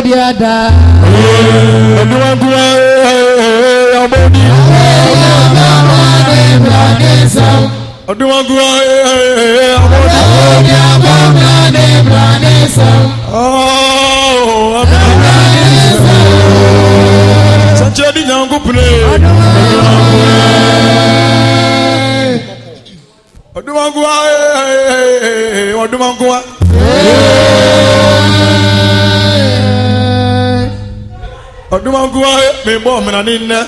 Yodiada. Odumangua me bo mnaninna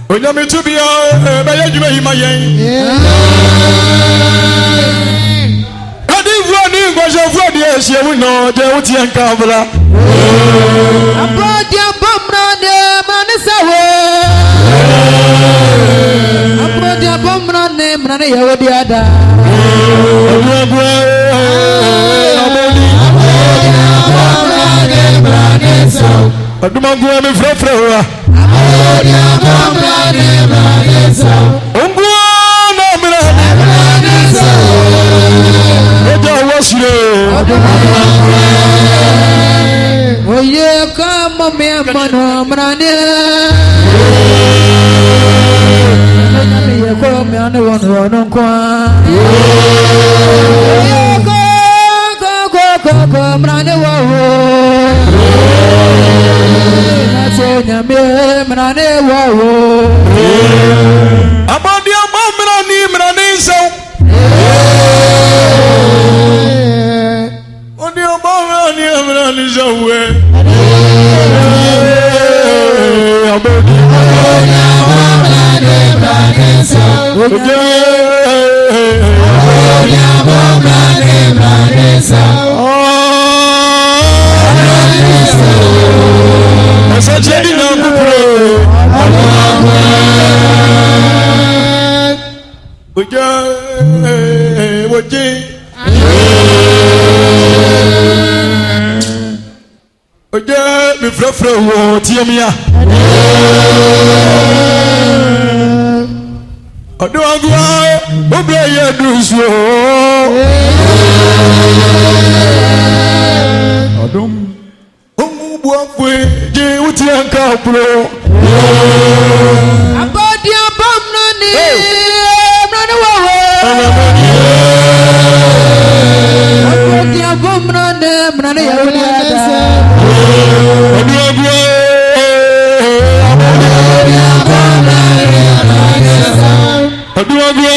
Onyame tubia be yadwuma hima yen Adi vuani ngosho vuadi ehie no je wuti enkabla Abodi abomna de manisawe Abodi abomna ne mnane Yodiada Odumangua me frefre wa Ongua na mna Oja wasire Oye kama me mano mnane Oye kama me wono kwa Oye kama mnane wo Mnane wawo Abodi abomna ni mnane so Odi abomna ni mnane so we Abodi abomna ni mnane so Abodi abomna ni mnane so Sajedi na kupro Oje Oje mi frefre wo tiemia Odumangua obre ye duso Odum Buafwe je uti ankapro Abodi abomna ni mnane wawo Abodi abomna ne mnane Yodiada Odumangua Odumangua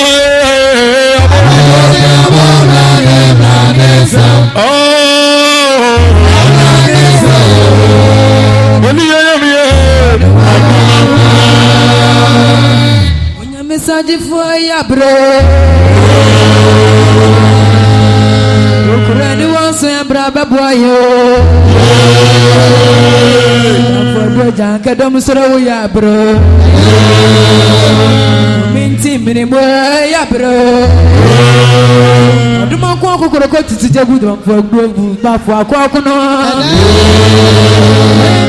Message for ya bro Ukurani wanso ya braba boyo Afro janka dom soro ya bro Minti minimo ya bro Oduma kwa kokoro ko titi jagu dom fo gbogu ba fo akwa no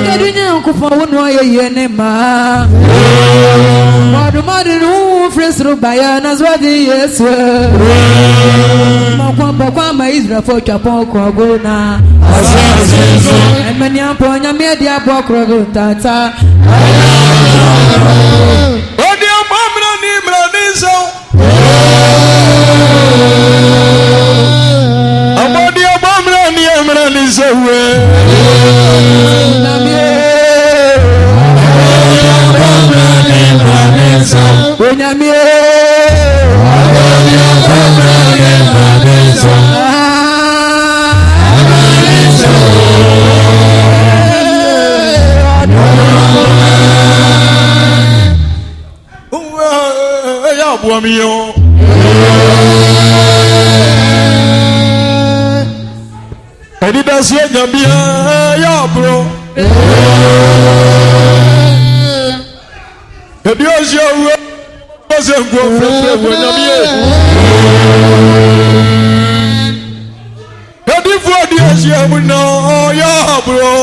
Kedunya ko fo wono ye ne ma Oduma no fresro baya na zwadi yesu Makwamba kwa ma Israel fo chapon ko gona Emeni amponya medi abo krogo tata Odi abomna ni mnane so Abodi abomna ni mnane so we Onyamie Ya buamio Edida sie nyambia ya bro Edio we Bazengo frefre we nyambie Edifu adia muno ya bro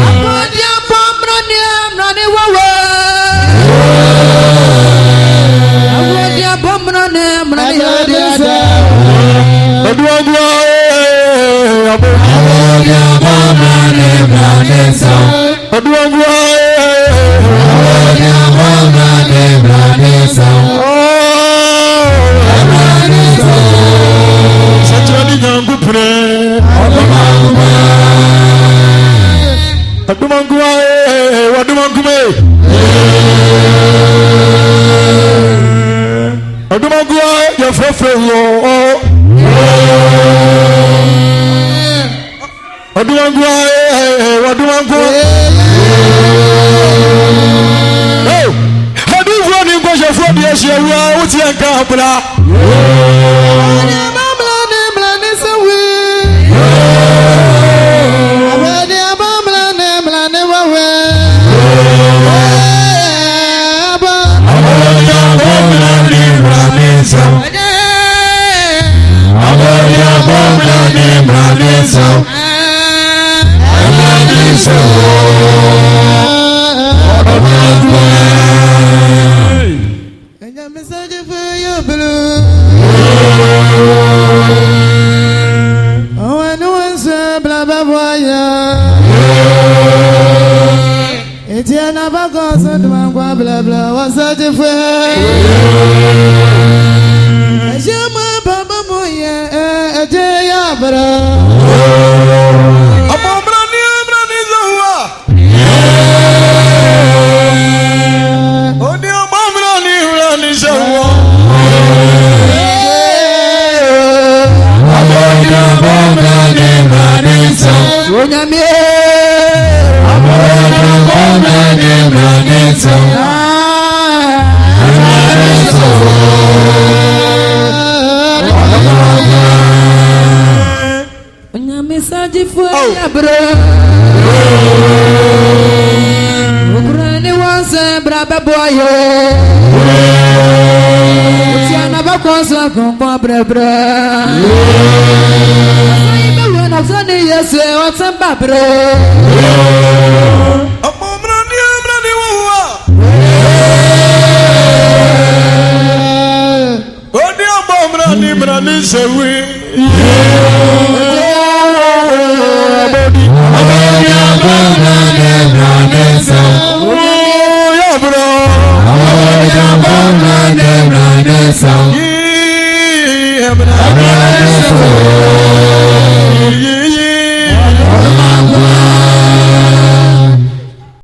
Abodi abomna ni mnane wawo Abodi abomna ni mnane Yodiada Odumangua Sound.